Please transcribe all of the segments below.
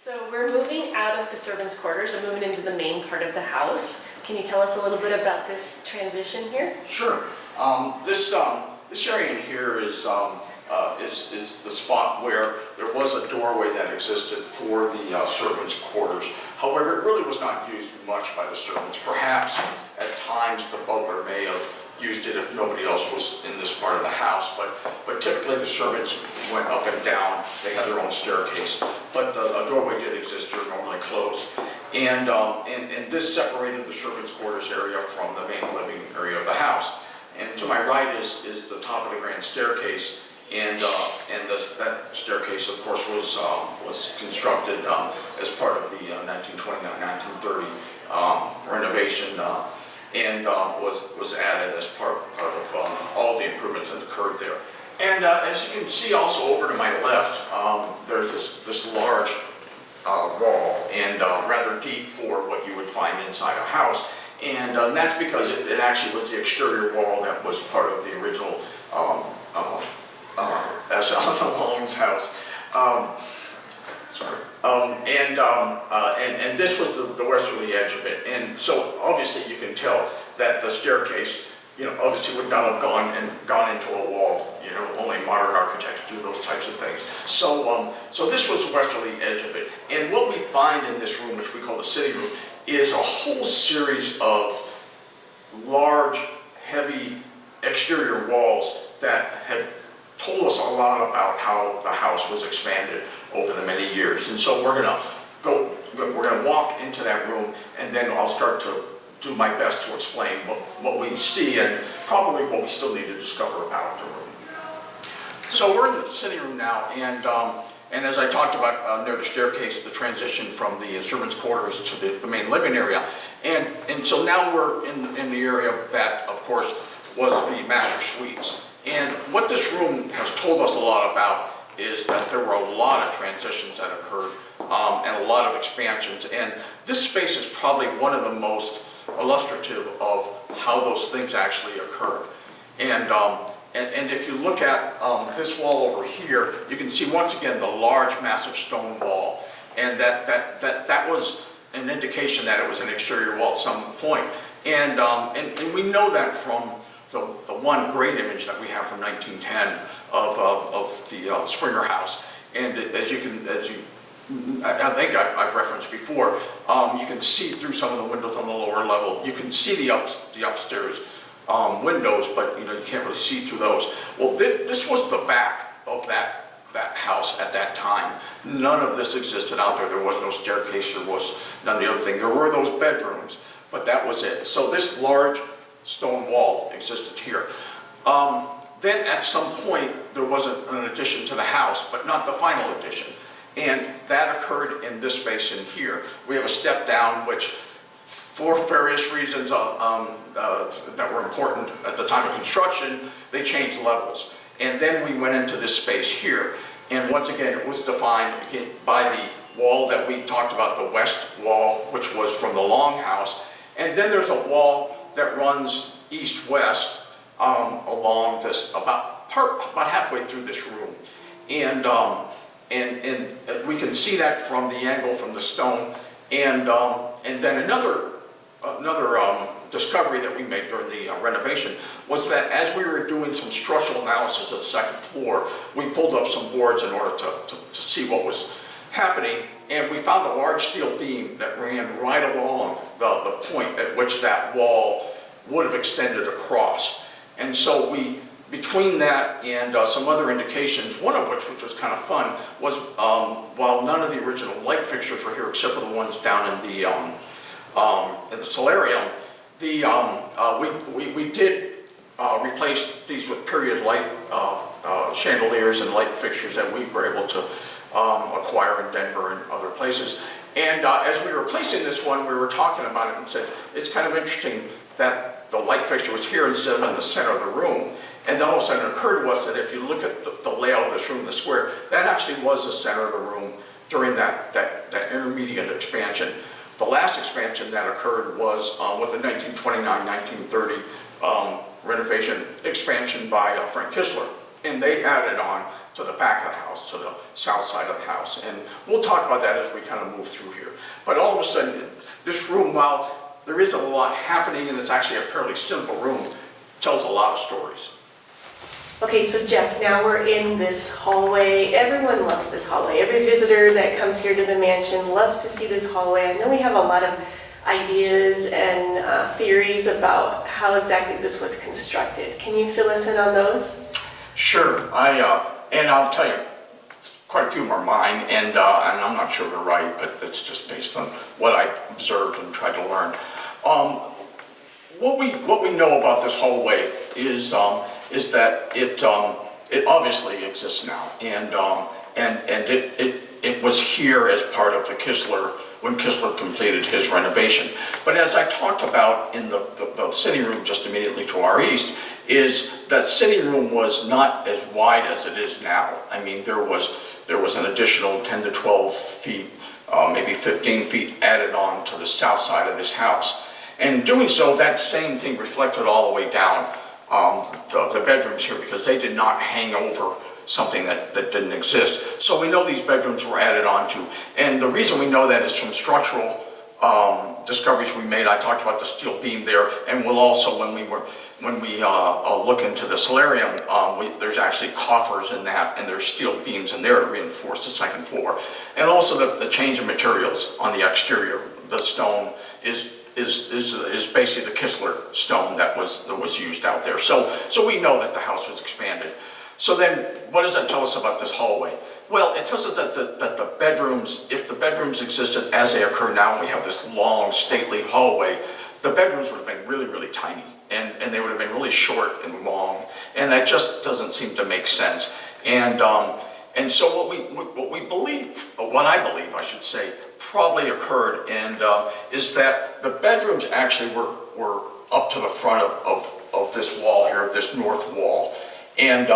So we're moving out of the servants' quarters and moving into the main part of the house. Can you tell us a little bit about this transition here? Sure. This area in here is the spot where there was a doorway that existed for the servants' quarters. However, it really was not used much by the servants. Perhaps at times the butler may have used it if nobody else was in this part of the house, but typically the servants went up and down. They had their own staircase, but a doorway did exist. They were normally closed, and this separated the servants' quarters area from the main living area of the house. And to my right is the top of the grand staircase, and that staircase, of course, was constructed as part of the 1929-1930 renovation. And was added as part of all the improvements that occurred there. And as you can see also over to my left, there's this large wall, and rather deep for what you would find inside a house. And that's because it actually was the exterior wall that was part of the original Long's house. And this was the westerly edge of it, and so obviously you can tell that the staircase, obviously would not have gone into a wall. Only modern architects do those types of things. So this was the westerly edge of it, and what we find in this room, which we call the sitting room, is a whole series of large, heavy exterior walls that have told us a lot about how the house was expanded over the many years. And so we're gonna walk into that room, and then I'll start to do my best to explain what we see and probably what we still need to discover about the room. So we're in the sitting room now, and as I talked about near the staircase, the transition from the servants' quarters to the main living area, and so now we're in the area that, of course, was the master suites. And what this room has told us a lot about is that there were a lot of transitions that occurred and a lot of expansions. And this space is probably one of the most illustrative of how those things actually occurred. And if you look at this wall over here, you can see once again the large, massive stone wall. And that was an indication that it was an exterior wall at some point. And we know that from the one great image that we have from 1910 of the Springer House. And I think I've referenced before, you can see through some of the windows on the lower level. You can see the upstairs windows, but you can't really see through those. Well, this was the back of that house at that time. None of this existed out there. There was no staircase. There was none of the other thing. There were those bedrooms, but that was it. So this large stone wall existed here. Then at some point there was an addition to the house, but not the final addition. And that occurred in this space in here. We have a step down, which for various reasons that were important at the time of construction, they changed levels. And then we went into this space here. And once again, it was defined by the wall that we talked about, the west wall, which was from the Long house. And then there's a wall that runs east-west along this, about halfway through this room. And we can see that from the angle from the stone. And then another discovery that we made during the renovation was that as we were doing some structural analysis of the second floor, we pulled up some boards in order to see what was happening, and we found a large steel beam that ran right along the point at which that wall would have extended across. And so between that and some other indications, one of which was kind of fun, was while none of the original light fixtures were here except for the ones down in the solarium, we did replace these with period light chandeliers and light fixtures that we were able to acquire in Denver and other places. And as we were replacing this one, we were talking about it and said, it's kind of interesting that the light fixture was here instead of in the center of the room. And then all of a sudden it occurred to us that if you look at the layout of this room, the square, that actually was the center of the room during that intermediate expansion. The last expansion that occurred was with the 1929-1930 renovation expansion by Frank Kistler. And they added on to the back of the house, to the south side of the house. And we'll talk about that as we kind of move through here. But all of a sudden, this room, while there is a lot happening and it's actually a fairly simple room, tells a lot of stories. Okay, so Jeff, now we're in this hallway. Everyone loves this hallway. Every visitor that comes here to the mansion loves to see this hallway. I know we have a lot of ideas and theories about how exactly this was constructed. Can you fill us in on those? Sure, and I'll tell you, quite a few of them are mine, and I'm not sure they're right, but it's just based on what I observed and tried to learn. What we know about this hallway is that it obviously exists now, and it was here as part of the Kistler, when Kistler completed his renovation. But as I talked about in the sitting room just immediately to our east, is that sitting room was not as wide as it is now. I mean, there was an additional 10 to 12 feet, maybe 15 feet added on to the south side of this house. And doing so, that same thing reflected all the way down the bedrooms here, because they did not hang over something that didn't exist. So we know these bedrooms were added onto. And the reason we know that is from structural discoveries we made. I talked about the steel beam there, and we'll also, when we look into the solarium, there's actually coffers in that, and there's steel beams in there to reinforce the second floor. And also the change of materials on the exterior. The stone is basically the Kistler stone that was used out there. So we know that the house was expanded. So then, what does that tell us about this hallway? Well, it tells us that the bedrooms, if the bedrooms existed as they occur now, and we have this long, stately hallway, the bedrooms would have been really, really tiny, and they would have been really short and long, and that just doesn't seem to make sense. And so what we believe, what I believe, I should say, probably occurred, and is that the bedrooms actually were up to the front of this wall here, of this north wall. And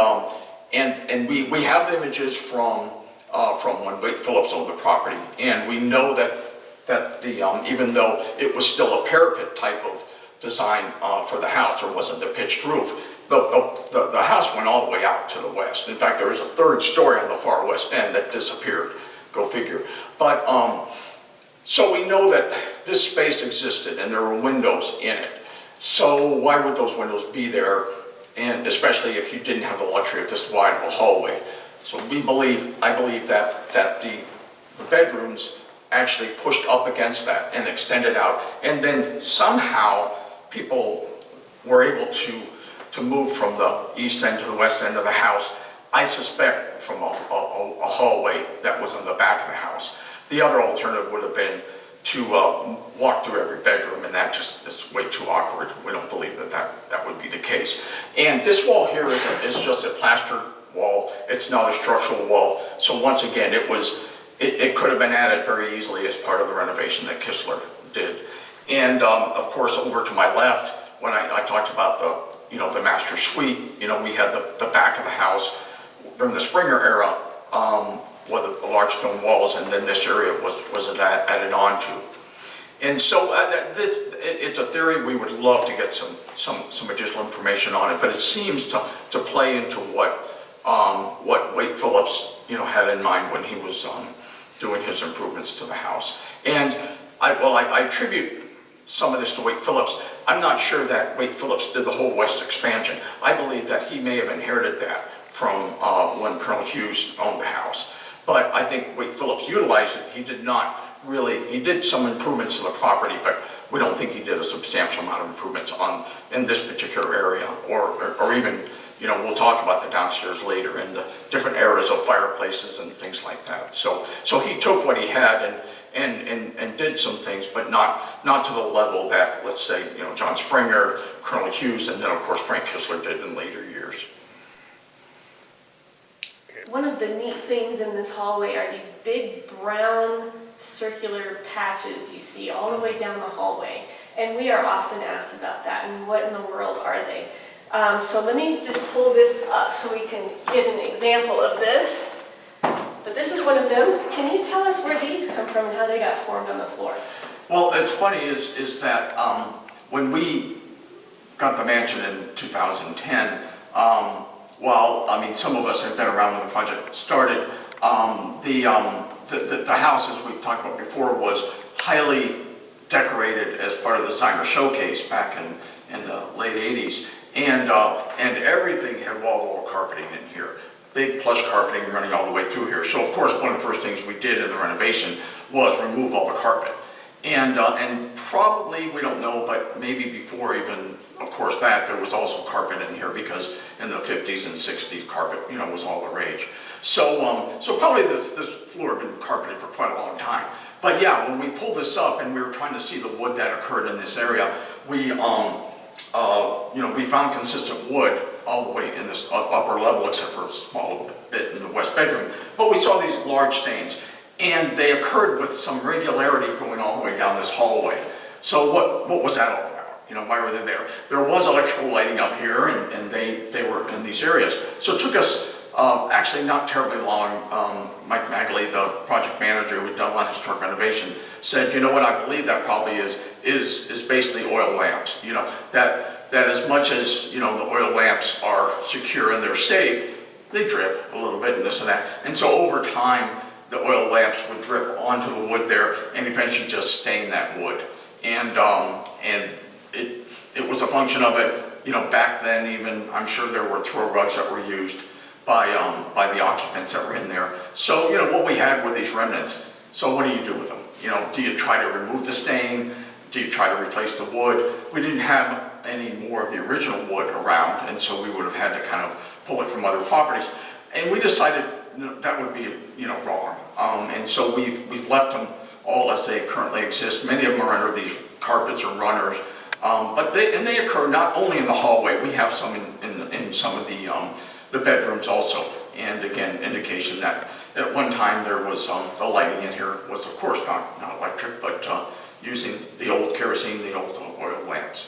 we have the images from when Wade Phillips owned the property, and we know that even though it was still a parapet type of design for the house, there wasn't a pitched roof. The house went all the way out to the west. In fact, there was a third story on the far west end that disappeared. Go figure. But so we know that this space existed, and there were windows in it. So why would those windows be there? And especially if you didn't have the luxury of this wide of a hallway. So I believe that the bedrooms actually pushed up against that and extended out. And then somehow people were able to move from the east end to the west end of the house, I suspect from a hallway that was in the back of the house. The other alternative would have been to walk through every bedroom, and that just is way too awkward. We don't believe that would be the case. And this wall here is just a plaster wall. It's not a structural wall. So once again, it could have been added very easily as part of the renovation that Kistler did. And of course, over to my left, when I talked about the master suite, we had the back of the house during the Springer era, with the large stone walls, and then this area was added on to. And so it's a theory. We would love to get some additional information on it, but it seems to play into what Wade Phillips had in mind when he was doing his improvements to the house. And I attribute some of this to Wade Phillips. I'm not sure that Wade Phillips did the whole west expansion. I believe that he may have inherited that from when Colonel Hughes owned the house. But I think Wade Phillips utilized it. He did some improvements to the property, but we don't think he did a substantial amount of improvements in this particular area, or even, we'll talk about the downstairs later, and the different eras of fireplaces and things like that. So he took what he had and did some things, but not to the level that, let's say, John Springer, Colonel Hughes, and then of course Frank Kistler did in later years. One of the neat things in this hallway are these big brown circular patches you see all the way down the hallway. And we are often asked about that and what in the world are they? So let me just pull this up so we can get an example of this. But this is one of them. Can you tell us where these come from and how they got formed on the floor? Well, it's funny is that when we got the mansion in 2010, while, I mean, some of us have been around when the project started, the house, as we talked about before, was highly decorated as part of the designer showcase back in the late 80s. And everything had wall-to-wall carpeting in here. Big plush carpeting running all the way through here. So of course, one of the first things we did in the renovation was remove all the carpet. And probably, we don't know, but maybe before even, of course, that, there was also carpet in here because in the 50s and 60s, carpet, you know, was all the rage. So, so probably this floor had been carpeted for quite a long time. But yeah, when we pulled this up and we were trying to see the wood that occurred in this area, we, you know, we found consistent wood all the way in this upper level, except for a small bit in the west bedroom. But we saw these large stains, and they occurred with some regularity going all the way down this hallway. So what was that all about? You know, why were they there? There was electrical lighting up here, and they were in these areas. So it took us actually not terribly long. Mike Magley, the project manager who had done Highlands Historic Renovation, said, you know what, I believe that probably is basically oil lamps. You know, that as much as, you know, the oil lamps are secure and they're safe, they drip a little bit and this and that. And so over time, the oil lamps would drip onto the wood there and eventually just stain that wood. And it was a function of it, you know, back then even, I'm sure there were throw rugs that were used by the occupants that were in there. So, you know, what we had were these remnants. So what do you do with them? You know, do you try to remove the stain? Do you try to replace the wood? We didn't have any more of the original wood around, and so we would have had to kind of pull it from other properties. And we decided that would be, you know, wrong. And so we've left them all as they currently exist. Many of them are under these carpets or runners, but they occur not only in the hallway. We have some in some of the bedrooms also. And again, indication that at one time there was the lighting in here was of course not electric, but using the old kerosene, the old oil lamps.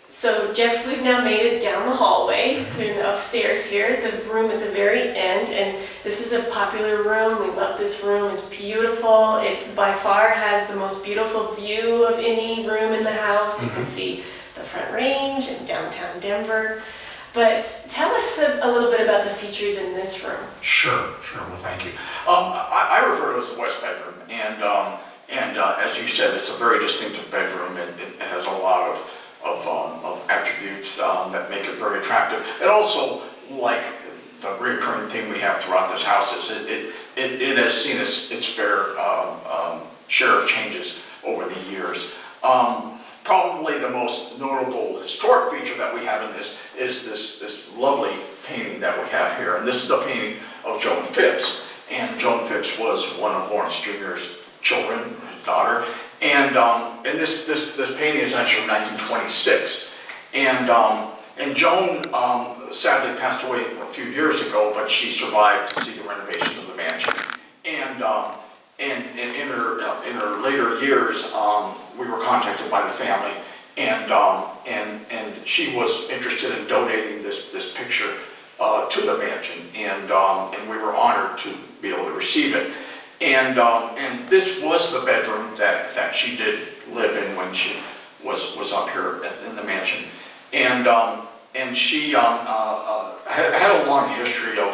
So Jeff, we've now made it down the hallway through the upstairs here, the room at the very end, and this is a popular room. We love this room. It's beautiful. It by far has the most beautiful view of any room in the house. You can see the Front Range and downtown Denver. But tell us a little bit about the features in this room. Sure. Well, thank you. I refer to it as the west bedroom, and as you said, it's a very distinctive bedroom, and it has a lot of attributes that make it very attractive. And also, like the recurring theme we have throughout this house is it has seen its fair share of changes over the years. Probably the most notable historic feature that we have in this is this lovely painting that we have here. And this is a painting of Joan Phipps. And Joan Phipps was one of Lawrence Jr.'s children, his daughter. And this painting is actually from 1926. And Joan sadly passed away a few years ago, but she survived to see the renovation of the mansion. And in her later years, we were contacted by the family, and she was interested in donating this picture to the mansion, and we were honored to be able to receive it. And this was the bedroom that she did live in when she was up here in the mansion. And she had a long history of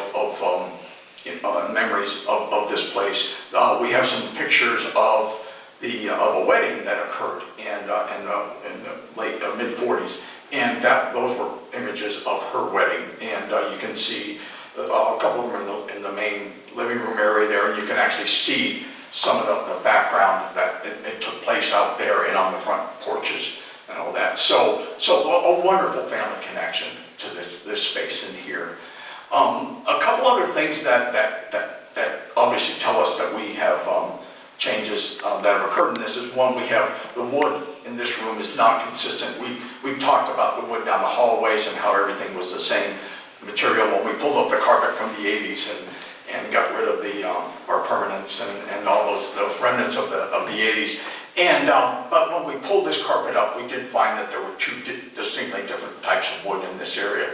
memories of this place. We have some pictures of a wedding that occurred in the late mid-40s, and those were images of her wedding. And you can see a couple of them in the main living room area there, and you can actually see some of the background that it took place out there and on the front porches and all that. So a wonderful family connection to this space in here. A couple other things that obviously tell us that we have changes that have occurred in this is, one, we have the wood in this room is not consistent. We've talked about the wood down the hallways and how everything was the same material when we pulled up the carpet from the 80s and got rid of our permanents and all those remnants of the 80s. But when we pulled this carpet up, we did find that there were two distinctly different types of wood in this area.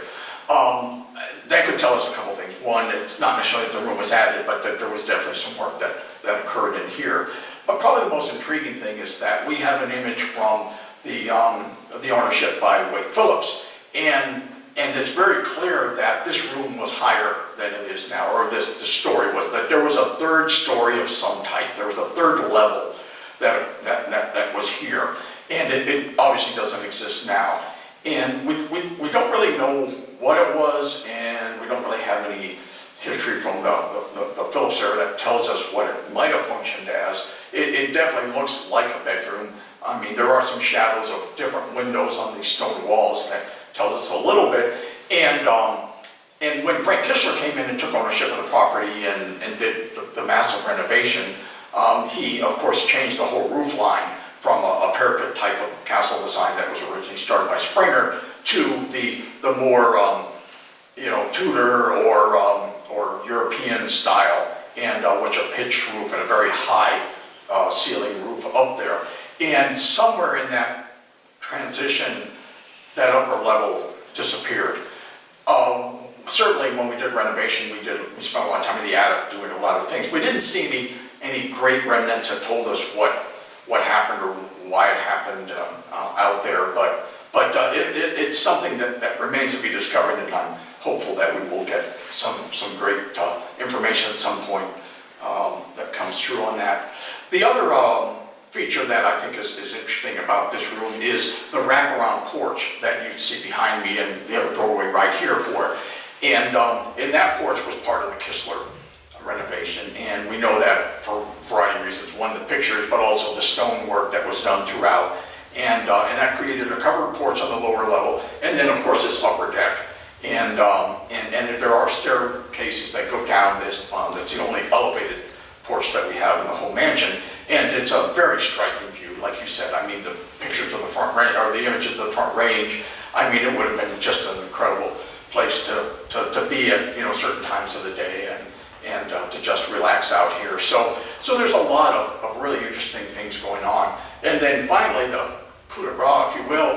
That could tell us a couple things. One, it's not necessarily that the room was added, but that there was definitely some work that occurred in here. But probably the most intriguing thing is that we have an image from the ownership by Wade Phillips. And And it's very clear that this room was higher than it is now, or the story was, that there was a third story of some type. There was a third level that was here. And it obviously doesn't exist now. And we don't really know what it was, and we don't really have any history from the Phillips era that tells us what it might have functioned as. It definitely looks like a bedroom. I mean, there are some shadows of different windows on these stone walls that tells us a little bit. And when Frank Kistler came in and took ownership of the property and did the massive renovation, he, of course, changed the whole roof line from a parapet type of castle design that was originally started by Springer to the more, Tudor or European style, and which a pitched roof and a very high ceiling roof up there. And somewhere in that transition, that upper level disappeared. Certainly when we did renovation, we spent a lot of time in the attic doing a lot of things. We didn't see any great remnants that told us what happened or why it happened out there, but it's something that remains to be discovered, and I'm hopeful that we will get some great information at some point that comes through on that. The other feature that I think is interesting about this room is the wraparound porch that you see behind me, and we have a doorway right here for it. And that porch was part of the Kistler renovation, and we know that for a variety of reasons. One, the pictures, but also the stonework that was done throughout. And that created a covered porch on the lower level, and then of course this upper deck. And if there are staircases that go down this, that's the only elevated porch that we have in the whole mansion. And it's a very striking view, like you said. I mean, the pictures of the front range, or the images of the front range, I mean, it would have been just an incredible place to be at, certain times of the day and to just relax out here. So there's a lot of really interesting things going on. And then finally, the coup de grace, if you will,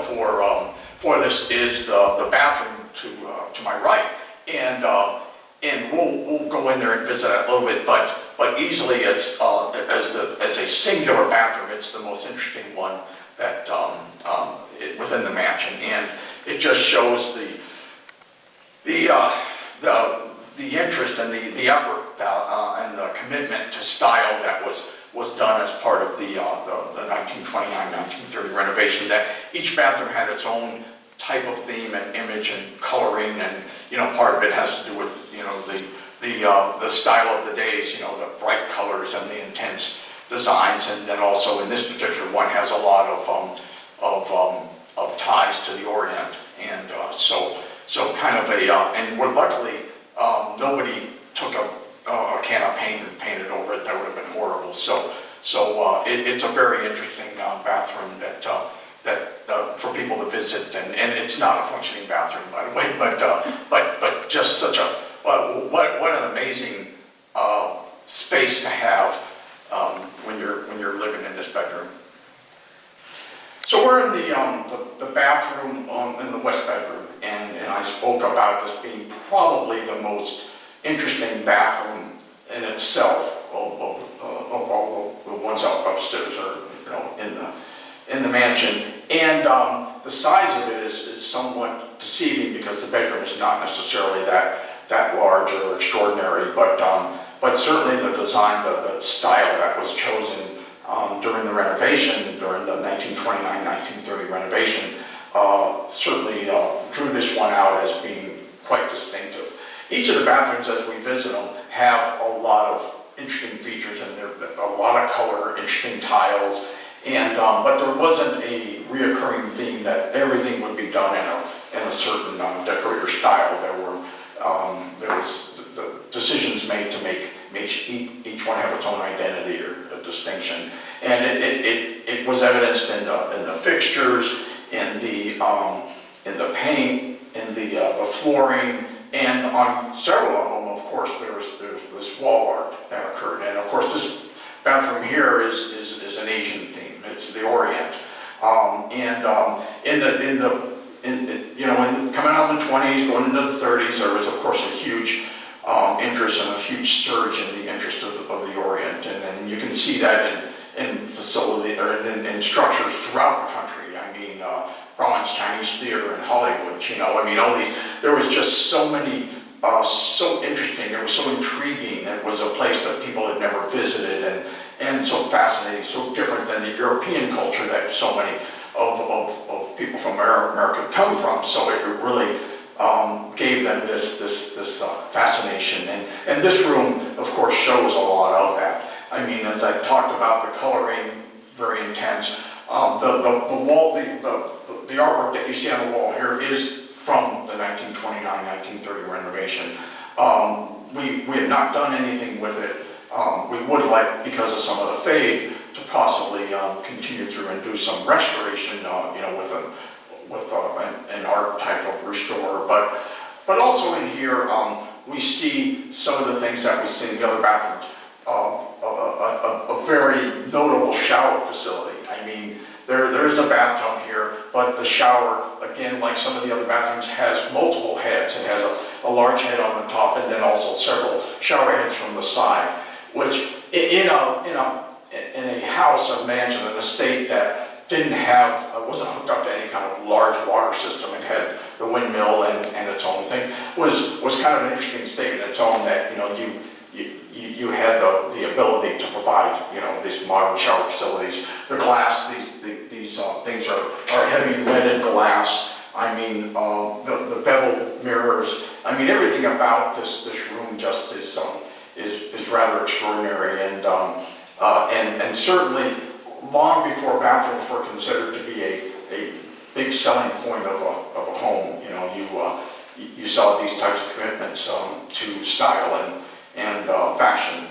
for this is the bathroom to my right. And we'll go in there and visit it a little bit, but easily it's as a singular bathroom, it's the most interesting one that within the mansion, and it just shows the interest and the effort and the commitment to style that was done as part of the 1929-1930 renovation. That each bathroom had its own type of theme and image and coloring, and part of it has to do with the style of the days, the bright colors and the intense designs, and then also in this particular one has a lot of ties to the Orient, and so kind of and we're luckily nobody took a can of paint and painted over it. That would have been horrible. So it's a very interesting bathroom that for people to visit, and it's not a functioning bathroom, by the way, but just such a what an amazing space to have when you're living in this bedroom. So we're in the bathroom in the west bedroom, and I spoke about this being probably the most interesting bathroom in itself of all the ones upstairs or in the mansion. And the size of it is somewhat deceiving because the bedroom is not necessarily that large or extraordinary, but certainly the design, the style that was chosen during the renovation, during the 1929-1930 renovation, certainly drew this one out as being quite distinctive. Each of the bathrooms, as we visit them, have a lot of interesting features, and a lot of color, interesting tiles, and but there wasn't a reoccurring theme that everything would be done in a certain decorator style. There was the decisions made to make each one have its own identity or a distinction, and it was evidenced in the fixtures, in the paint, in the flooring, and on several of them, of course, there's this wall art that occurred, and of course this bathroom here is an Asian theme. It's the Orient, coming out of the 20s, going into the 30s, there was of course a huge interest and a huge surge in the interest of the Orient, and you can see that in facility or in structures throughout the country. I mean, Grauman's Chinese Theater in Hollywood, all there was just so many, so interesting, it was so intriguing, it was a place that people had never visited, and so fascinating, so different than the European culture that so many of people from America come from, so it really gave them this fascination, and this room, of course, shows a lot of that. I mean, as I talked about, the coloring, very intense. The wall, the artwork that you see on the wall here is from the 1929-1930 renovation. We have not done anything with it. We would like, because of some of the fade, to possibly continue through and do some restoration, you know, with an art type of restore. But also in here, we see some of the things that we see in the other bathrooms. A very notable shower facility. I mean, there is a bathtub here, but the shower, again, like some of the other bathrooms, has multiple heads. It has a large head on the top, and then also several shower heads from the side, which in a house, a mansion, an estate that didn't have, wasn't hooked up to any kind of large water system, it had the windmill and its own thing, was kind of an interesting statement in its own, that, you know, you had the ability to provide, you know, these modern shower facilities. The glass, these things are heavy leaded glass. I mean, the beveled mirrors. I mean, everything about this room just is rather extraordinary, and certainly long before bathrooms were considered to be a big selling point of a home. You know, you saw these types of commitments to style and fashion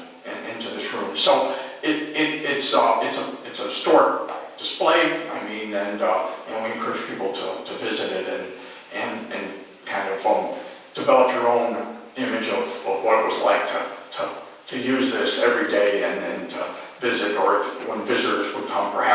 into this room. So it's a historic display. I mean, and we encourage people to visit it and kind of develop your own image of what it was like to use this every day and to visit, or when visitors would come, perhaps